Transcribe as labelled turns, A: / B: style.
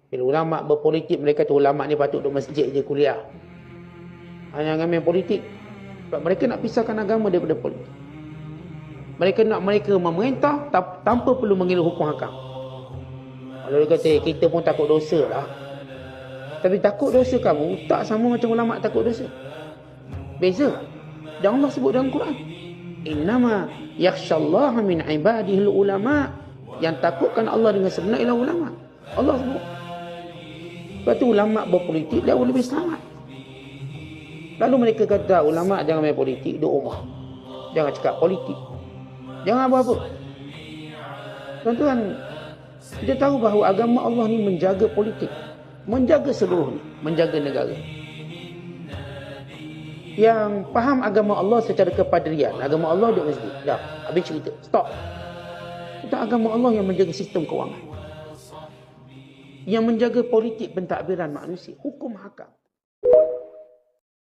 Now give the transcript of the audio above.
A: Bila ulama berpolitik, mereka tu ulama ni patut duduk masjid je kuliah. Hanya main politik. Sebab mereka nak pisahkan agama daripada politik. Mereka nak mereka memerintah tanpa perlu mengira hukum hakam. Kalau dia kata kita pun takut dosa lah. Tapi takut dosa kamu tak sama macam ulama takut dosa. Beza. Dan Allah sebut dalam Quran, innama yakhshallaha min ibadihil ulama. Yang takutkan Allah dengan sebenar ialah ulama. Allah sebut. Lepas tu ulama berpolitik dia lebih selamat. Lalu mereka kata ulama jangan main politik, duduk rumah. Jangan cakap politik. Jangan apa-apa. Tuan-tuan, kita tahu bahawa agama Allah ni menjaga politik, menjaga seluruhnya, menjaga negara. Yang faham agama Allah secara kepadrian, agama Allah duduk masjid. Dah, habis cerita. Stop. Itu agama Allah yang menjaga sistem kewangan. Yang menjaga politik pentadbiran manusia, hukum hakam.